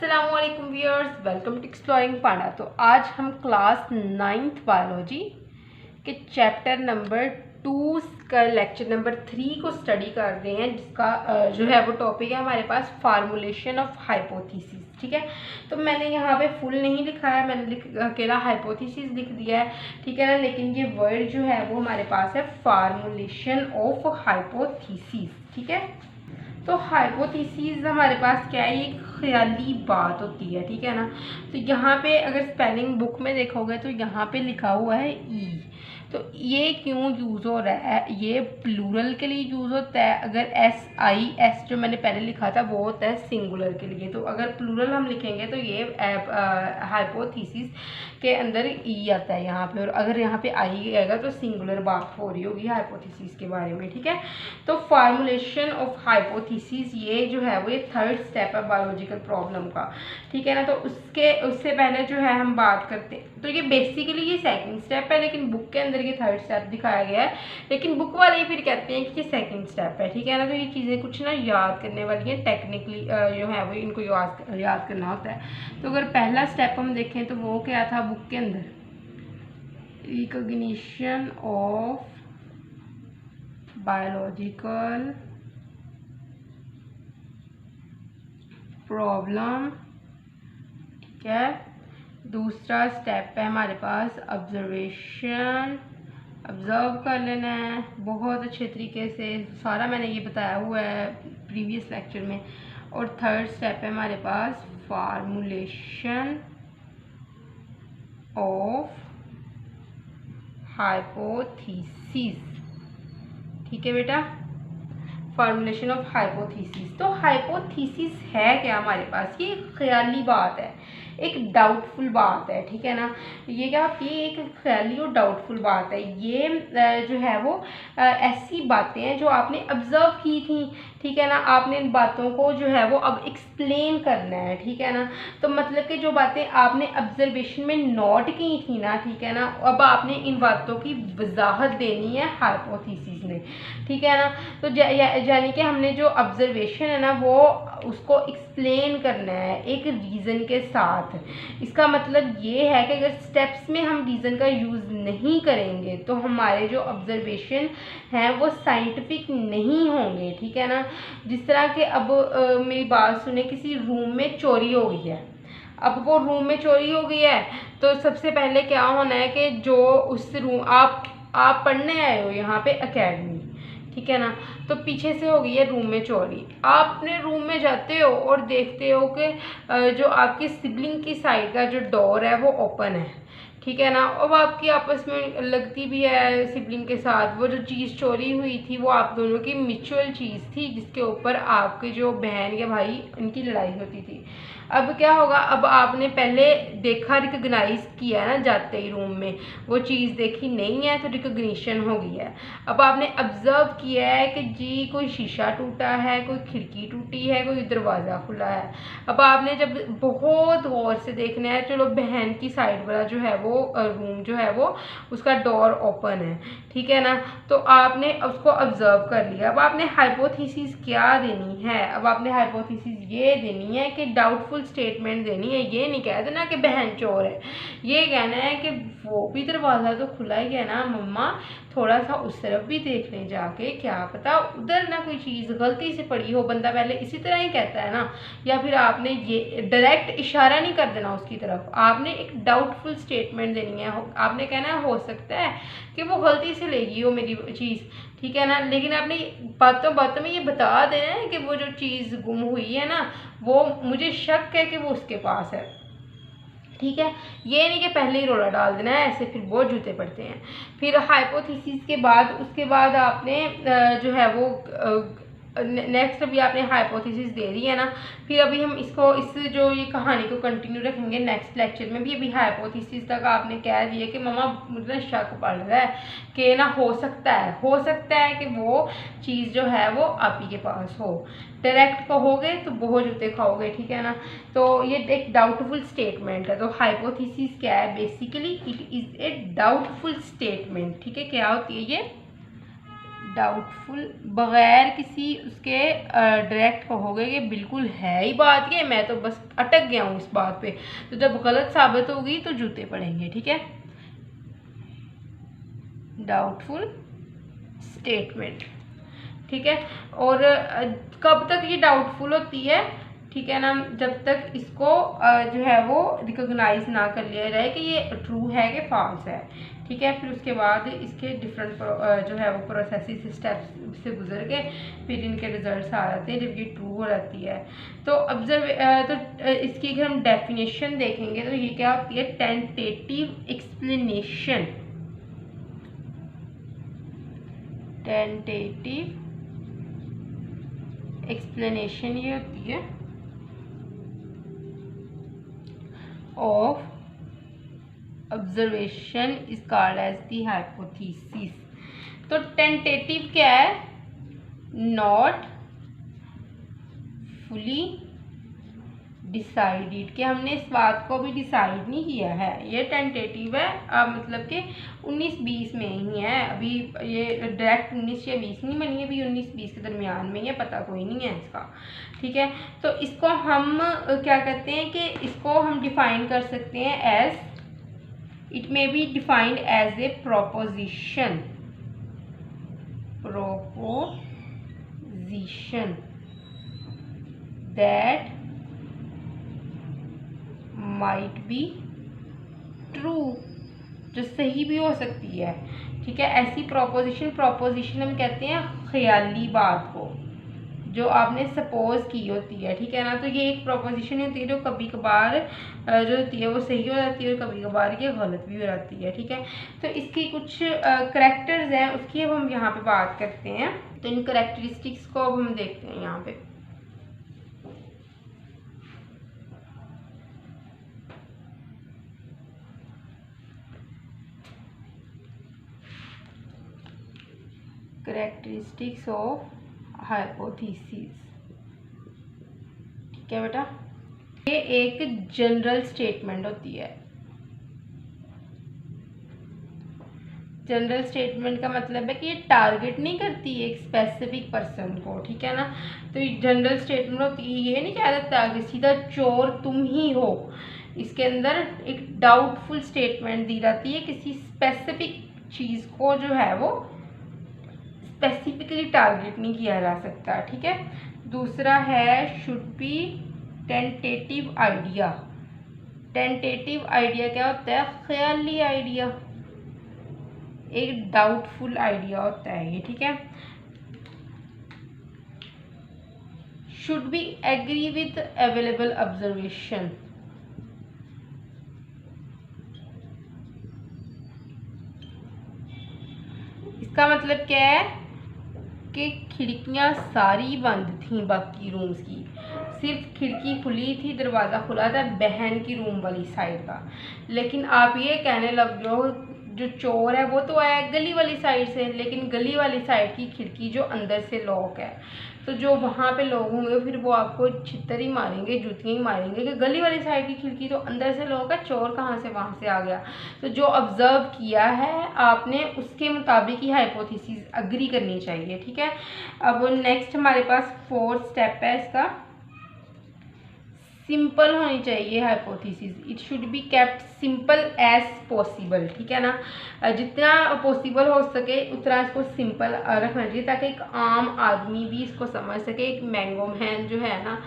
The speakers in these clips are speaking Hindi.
अस्सलामुअलैकुम व्यूअर्स, वेलकम टू एक्सप्लोरिंग पांडा। तो आज हम क्लास 9th बायोलॉजी के चैप्टर नंबर 2 का लेक्चर नंबर 3 को स्टडी कर रहे हैं, जिसका जो है वो टॉपिक है हमारे पास फार्मूलेशन ऑफ हाइपोथेसिस। ठीक है, तो मैंने यहाँ पे फुल नहीं लिखा है, मैंने अकेला हाइपोथेसिस लिख दिया है। ठीक है ना, लेकिन ये वर्ड जो है वो हमारे पास है फार्मूलेशन ऑफ हाइपोथेसिस। ठीक है, तो हाइपोथेसिस हमारे पास क्या है, एक ख्याली बात होती है। ठीक है ना, तो यहाँ पे अगर स्पेलिंग बुक में देखोगे तो यहाँ पे लिखा हुआ है ई। तो ये क्यों यूज़ हो रहा है, ये प्लूरल के लिए यूज़ होता है। अगर एस आई एस जो मैंने पहले लिखा था वो होता है सिंगुलर के लिए। तो अगर प्लूरल हम लिखेंगे तो ये हाइपोथेसिस के अंदर ई आता है यहाँ पे, और अगर यहाँ पे आई आएगा तो सिंगुलर बात हो रही होगी हाइपोथेसिस के बारे में। ठीक है, तो फार्मूलेशन ऑफ हाइपोथेसिस ये जो है वो ये थर्ड स्टेप है बायोलॉजिकल प्रॉब्लम का। ठीक है ना, तो उससे पहले जो है हम बात करते हैं, तो ये बेसिकली ये सेकंड स्टेप है, लेकिन बुक के अंदर ये थर्ड स्टेप दिखाया गया है। लेकिन बुक वाले फिर कहते हैं कि ये सेकंड स्टेप है। ठीक है ना, तो ये चीज़ें कुछ ना याद करने वाली हैं, टेक्निकली जो है वो इनको याद करना होता है। तो अगर पहला स्टेप हम देखें तो वो क्या था बुक के अंदर, रिकॉग्निशन ऑफ बायोलॉजिकल प्रॉब्लम। ठीक है, दूसरा स्टेप है हमारे पास ऑब्जर्वेशन, ऑब्जर्व कर लेना है बहुत अच्छे तरीके से, सारा मैंने ये बताया हुआ है प्रीवियस लेक्चर में। और थर्ड स्टेप है हमारे पास फार्मूलेशन ऑफ हाइपोथेसिस। ठीक है बेटा, फार्मूलेशन ऑफ हाइपोथेसिस। तो हाइपोथेसिस है क्या हमारे पास, ये ख्याली बात है, एक डाउटफुल बात है। ठीक है ना, ये क्या होती है, एक ख्याली और डाउटफुल बात है। ये जो है वो ऐसी बातें हैं जो आपने ऑब्जर्व की थी। ठीक है ना, आपने इन बातों को जो है वो अब एक्सप्लेन करना है। ठीक है ना, तो मतलब कि जो बातें आपने ऑब्जर्वेशन में नोट की थी ना, ठीक है ना, अब आपने इन बातों की वजाहत देनी है हाइपोथेसिस में। ठीक है ना, तो यानी कि हमने जो ऑब्जर्वेशन है ना वो उसको एक्सप्लेन करना है एक रीज़न के साथ। इसका मतलब ये है कि अगर स्टेप्स में हम रीज़न का यूज़ नहीं करेंगे तो हमारे जो ऑब्जर्वेशन हैं वो साइंटिफिक नहीं होंगे। ठीक है ना, जिस तरह के अब मेरी बात सुने, किसी रूम में चोरी हो गई है। अब वो रूम में चोरी हो गई है तो सबसे पहले क्या होना है कि जो उस रूम आप पढ़ने आए हो यहाँ पे एकेडमी, ठीक है ना, तो पीछे से हो गई है रूम में चोरी। आप अपने रूम में जाते हो और देखते हो कि जो आपकी सिबलिंग की साइड का जो डोर है वो ओपन है। ठीक है ना, अब आपकी आपस में लगती भी है सिबलिंग के साथ। वो जो चीज़ चोरी हुई थी वो आप दोनों की म्यूचुअल चीज़ थी, जिसके ऊपर आपके जो बहन या भाई इनकी लड़ाई होती थी। अब क्या होगा, अब आपने पहले देखा, रिकग्नाइज किया ना, जाते ही रूम में वो चीज़ देखी नहीं है तो रिकग्निशन हो गई है। अब आपने ऑब्जर्व किया है कि जी कोई शीशा टूटा है, कोई खिड़की टूटी है, कोई दरवाज़ा खुला है। अब आपने जब बहुत गौर से देखना है, चलो बहन की साइड वाला जो है वो रूम जो है वो उसका डोर ओपन है। ठीक है ना, तो आपने उसको ऑब्जर्व कर लिया। अब आपने हाइपोथेसिस क्या देनी है, अब आपने हाइपोथेसिस ये देनी है कि डाउटफुल स्टेटमेंट देनी है। ये नहीं कह देना कि बहन चोर है, ये कहना है कि वो भी दरवाज़ा तो खुला ही है ना मम्मा, थोड़ा सा उस तरफ भी देख लें जाके, क्या पता उधर ना कोई चीज़ गलती से पड़ी हो। बंदा पहले इसी तरह ही कहता है ना, या फिर आपने ये डायरेक्ट इशारा नहीं कर देना उसकी तरफ, आपने एक डाउटफुल स्टेटमेंट देनी है। आपने कहना है हो सकता है कि वो गलती से ले गई हो मेरी चीज़। ठीक है ना, लेकिन आपने बातों बातों में ये बता देना है कि वो जो चीज़ गुम हुई है ना वो मुझे शक है कि वो उसके पास है। ठीक है, ये नहीं कि पहले ही रोला डाल देना है, ऐसे फिर बहुत जूते पड़ते हैं। फिर हाइपोथेसिस के बाद उसके बाद आपने जो है वो नेक्स्ट अभी आपने हाइपोथेसिस दे दी है ना, फिर अभी हम इसको इस जो ये कहानी को कंटिन्यू रखेंगे नेक्स्ट लेक्चर में भी। अभी हाइपोथेसिस तक आपने कह दिया कि मम्मा मुझे शक पड़ रहा है कि ना हो सकता है कि वो चीज़ जो है वो आप ही के पास हो। डायरेक्ट कहोगे तो बहुत जूते खाओगे। ठीक है ना, तो ये एक डाउटफुल स्टेटमेंट है। तो हाइपोथेसिस क्या है, basically it is a doubtful statement. ठीक है, क्या होती है ये, डाउटफुल बगैर किसी उसके डायरेक्ट कहोगे कि बिल्कुल है ही बात ये, मैं तो बस अटक गया हूँ इस बात पे, तो जब गलत साबित होगी तो जूते पड़ेंगे। ठीक है, डाउटफुल स्टेटमेंट। ठीक है, और कब तक ये डाउटफुल होती है, ठीक है ना, जब तक इसको जो है वो रिकॉग्नाइज ना कर लिया जाए कि ये ट्रू है कि फॉल्स है। ठीक है, फिर उसके बाद इसके डिफरेंट जो है वो प्रोसेसिस स्टेप्स से गुजर के फिर इनके रिजल्ट्स आ जाते हैं जब ये ट्रू हो जाती है। तो इसकी अगर हम डेफिनेशन देखेंगे तो ये क्या होती है, टेंटेटिव एक्सप्लेनेशन। टेंटेटिव एक्सप्लेनेशन ये होती है of observation is called as the hypothesis. तो टेंटेटिव क्या है, नॉट फुली डिसाइडेड, कि हमने इस बात को भी डिसाइड नहीं किया है, ये टेंटेटिव है। मतलब कि 19-20 में ही है अभी, ये डायरेक्ट 19 या 20 नहीं बनी है, अभी 19-20 के दरमियान में ये पता कोई नहीं है इसका। ठीक है, तो इसको हम क्या कहते हैं कि इसको हम डिफाइन कर सकते हैं as, it may be defined as a proposition. Proposition that might be true, जो सही भी हो सकती है। ठीक है, ऐसी प्रोपोजिशन हम कहते हैं ख्याली बात को जो आपने सपोज की होती है। ठीक है ना, तो ये एक प्रोपोजिशन होती है जो कभी कभार जो होती है वो सही हो जाती है और कभी कभार ये गलत भी हो जाती है। ठीक है, तो इसकी कुछ करैक्टर्स हैं, उसकी अब हम यहाँ पे बात करते हैं। तो इन करैक्टरिस्टिक्स को अब हम देखते हैं यहाँ पे। Characteristics of hypothesis. ठीक है बेटा, ये एक जनरल स्टेटमेंट होती है। जनरल स्टेटमेंट का मतलब है कि ये टारगेट नहीं करती एक स्पेसिफिक पर्सन को। ठीक है ना, तो ये जनरल स्टेटमेंट होती है, ये नहीं कह देता कि सीधा चोर तुम ही हो। इसके अंदर एक डाउटफुल स्टेटमेंट दी जाती है, किसी स्पेसिफिक चीज़ को जो है वो स्पेसिफिकली टारगेट नहीं किया जा सकता। ठीक है, दूसरा है should be tentative idea. Tentative idea क्या होता है, ख्याली आइडिया, एक डाउटफुल आइडिया होता है ये। ठीक है, should be agree with available observation. इसका मतलब क्या है कि खिड़कियां सारी बंद थी बाकी रूम्स की, सिर्फ खिड़की खुली थी, दरवाज़ा खुला था बहन की रूम वाली साइड का। लेकिन आप ये कहने लग जाओ जो चोर है वो तो आया गली वाली साइड से, लेकिन गली वाली साइड की खिड़की जो अंदर से लॉक है, तो जो वहाँ पे लोग होंगे फिर वो आपको छितर ही मारेंगे, जूतियाँ ही मारेंगे कि गली वाली साइड की खिड़की तो अंदर से लॉक है, चोर कहाँ से वहाँ से आ गया। तो जो ऑब्जर्व किया है आपने उसके मुताबिक ही हाइपोथेसिस अग्री करनी चाहिए। ठीक है, अब नेक्स्ट हमारे पास 4th स्टेप है इसका, सिंपल होनी चाहिए hypothesis. It should be kept simple as possible. ठीक है ना, जितना पॉसिबल हो सके उतना इसको सिंपल रखना चाहिए ताकि एक आम आदमी भी इसको समझ सके, एक मैंगो मैन जो है ना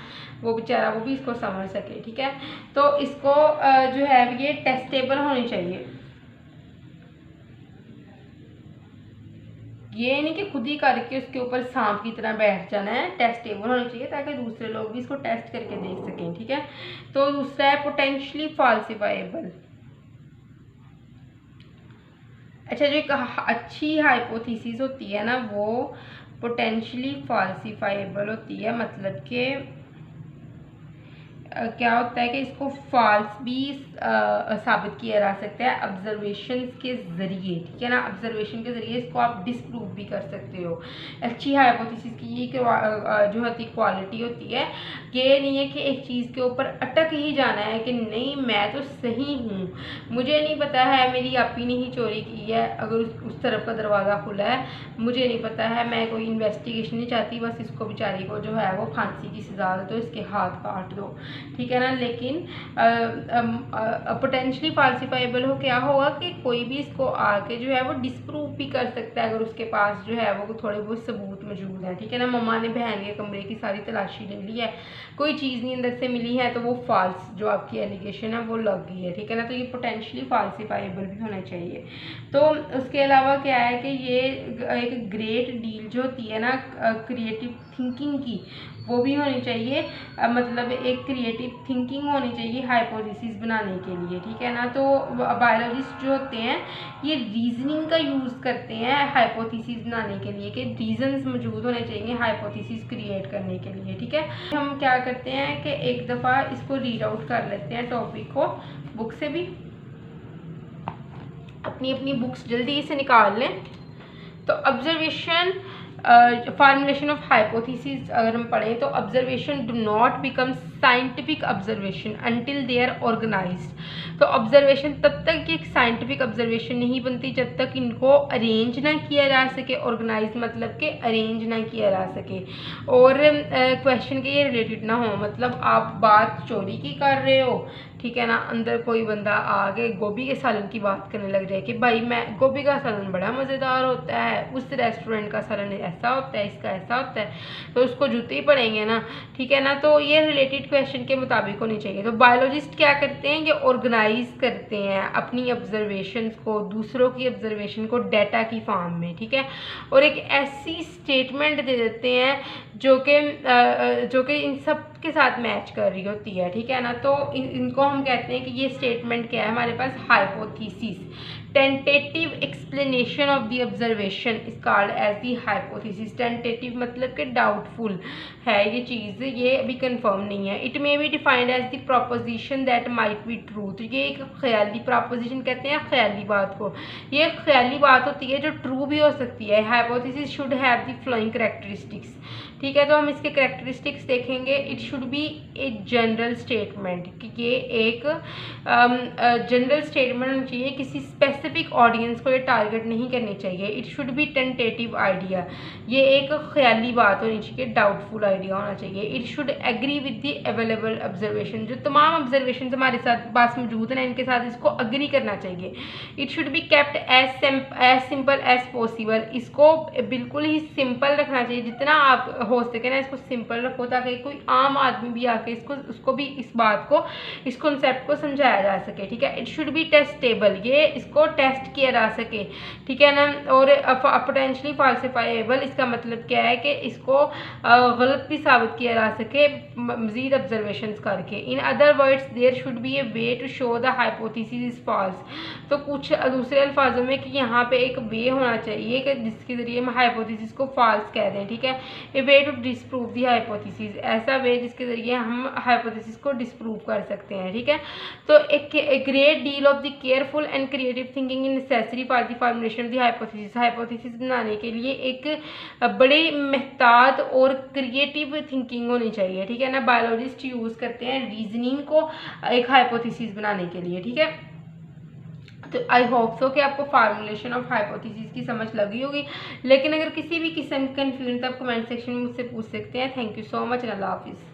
वो बेचारा वो भी इसको समझ सके। ठीक है, तो इसको जो है ये टेस्टेबल होनी चाहिए, ये नहीं कि खुद ही करके उसके ऊपर सांप की तरह बैठ जाना है, टेस्टेबल होनी चाहिए ताकि दूसरे लोग भी इसको टेस्ट करके देख सकें। ठीक है, तो दूसरा है पोटेंशियली फॉल्सिफाइबल। अच्छा, जो एक अच्छी हाइपोथेसिस होती है ना वो पोटेंशियली फॉल्सिफाइबल होती है, मतलब कि क्या होता है कि इसको फॉल्स भी साबित किया जा सकता है ऑब्जर्वेशन के ज़रिए, ठीक है ना। ऑब्जर्वेशन के ज़रिए इसको आप डिसप्रूव भी कर सकते हो। अच्छी हाइपोथेसिस की ये जो होती क्वालिटी होती है, ये नहीं है कि एक चीज़ के ऊपर अटक ही जाना है कि नहीं मैं तो सही हूँ, मुझे नहीं पता है मेरी आपी ने ही चोरी की है, अगर उस तरफ का दरवाज़ा खुला है मुझे नहीं पता है, मैं कोई इन्वेस्टिगेशन नहीं चाहती, बस इसको बेचारी को जो है वो फांसी की सज़ा दो, इसके हाथ काट दो, ठीक है ना। लेकिन पोटेंशली फाल्सिफाइबल हो क्या होगा कि कोई भी इसको आके जो है वो डिसप्रूव भी कर सकता है अगर उसके पास जो है वो थोड़े बहुत सबूत मौजूद हैं, ठीक है ना। मम्मा ने बहन के कमरे की सारी तलाशी ले ली है, कोई चीज़ नहीं अंदर से मिली है, तो वो फॉल्स जो आपकी एलिगेशन है वो लग गई है, ठीक है ना। तो ये पोटेंशली फाल्सिफाइबल भी होना चाहिए। तो उसके अलावा क्या है कि ये एक ग्रेट डील जो होती है ना क्रिएटिव थिंकिंग की, वो भी होनी चाहिए। मतलब एक क्रिएटिव थिंकिंग होनी चाहिए हाइपोथेसिस बनाने के लिए, ठीक है ना। तो बायोलॉजिस्ट जो होते हैं ये रीजनिंग का यूज़ करते हैं हाइपोथेसिस बनाने के लिए, कि रीजंस मौजूद होने चाहिए हाइपोथेसिस क्रिएट करने के लिए, ठीक है। हम क्या करते हैं कि एक दफ़ा इसको रीड आउट कर लेते हैं टॉपिक को बुक से भी, अपनी बुक्स जल्दी से निकाल लें। तो ऑब्जर्वेशन फार्मुलेशन ऑफ हाइपोथेसिस अगर हम पढ़ें तो observation do not become scientific observation until they are organized. तो ऑब्जर्वेशन तब तक एक साइंटिफिक ऑब्जर्वेशन नहीं बनती जब तक इनको अरेंज ना किया जा सके। ऑर्गेनाइज मतलब कि अरेंज ना किया जा सके और क्वेश्चन के ये रिलेटेड ना हो। मतलब आप बात चोरी की कर रहे हो, ठीक है ना, अंदर कोई बंदा आके गोभी के सालन की बात करने लग जाए कि भाई मैं गोभी का सालन बड़ा मज़ेदार होता है, उस रेस्टोरेंट का सालन ऐसा होता है, इसका ऐसा होता है, तो उसको जूते ही पड़ेंगे ना, ठीक है ना। तो ये रिलेटेड क्वेश्चन के मुताबिक होनी चाहिए। तो बायोलॉजिस्ट क्या करते हैं कि ऑर्गेनाइज करते हैं अपनी ऑब्जर्वेशंस को, दूसरों की ऑब्जर्वेशन को डाटा की फॉर्म में, ठीक है, और एक ऐसी स्टेटमेंट दे देते हैं जो कि इन सब के साथ मैच कर रही होती है, ठीक है ना। तो इनको हम कहते हैं कि ये स्टेटमेंट क्या है हमारे पास, hypothesis. Tentative explanation of the observation is called as the hypothesis. Tentative मतलब कि डाउटफुल है ये चीज़, ये अभी कंफर्म नहीं है। It may be defined as the proposition that might be true. तो ये एक ख्याली प्रोपोजिशन कहते हैं ख्याली बात को, ये ख्याली बात होती है जो ट्रू भी हो सकती है। Hypothesis should have the flowing characteristics, ठीक है। तो हम इसके कैरेक्टरिस्टिक्स देखेंगे। It should be a general statement, कि ये एक जनरल स्टेटमेंट होनी चाहिए, किसी स्पेसिफिक ऑडियंस को ये टारगेट नहीं करनी चाहिए। It should be tentative idea, ये एक ख्याली बात होनी चाहिए, डाउटफुल आइडिया होना चाहिए। It should agree with the available observation, जो तमाम ऑब्जर्वेशन हमारे साथ पास मौजूद हैं इनके साथ इसको अग्री करना चाहिए। It should be kept as simple as possible, इसको बिल्कुल ही सिंपल रखना चाहिए, जितना आप हो सके ना इसको सिंपल रखो, ताकि कोई आम आदमी भी आके उसको भी इस बात को, इस कॉन्सेप्ट को समझाया जा सके, ठीक है। इट शुड बी टेस्टेबल, ये इसको टेस्ट किया जा सके, ठीक है ना। और पोटेंशियली फाल्सिफाइबल, इसका मतलब क्या है कि इसको गलत भी साबित किया जा सके मजीद ऑब्जर्वेशंस करके। In other words there should be a way to show the hypothesis is false. तो कुछ दूसरे अल्फाजों में कि यहाँ पे एक वे होना चाहिए कि जिसके ज़रिए हम हाइपोथेसिस को फॉल्स कह दें, ठीक है। A way to disprove the hypothesis, ऐसा वे जिसके ज़रिए हम हाइपोथेसिस को डिसप्रूव कर सकते हैं, ठीक है। तो एक great deal of the careful and creative thinking is necessary for the formulation of the hypothesis. Hypothesis बनाने के लिए एक बड़ी मेहतात और क्रिएटिव थिंकिंग होनी चाहिए, ठीक है ना। बायोलॉजिस्ट यूज़ करते हैं रीजनिंग को एक हाइपोथेसिस बनाने के लिए, ठीक है। तो आई होप सो कि आपको फार्मूलेशन ऑफ हाइपोथेसिस की समझ लगी होगी। लेकिन अगर किसी भी किस्म की कन्फ्यूजन तो आप कमेंट सेक्शन में मुझसे पूछ सकते हैं। थैंक यू सो मच, अल्लाह हाफिज़।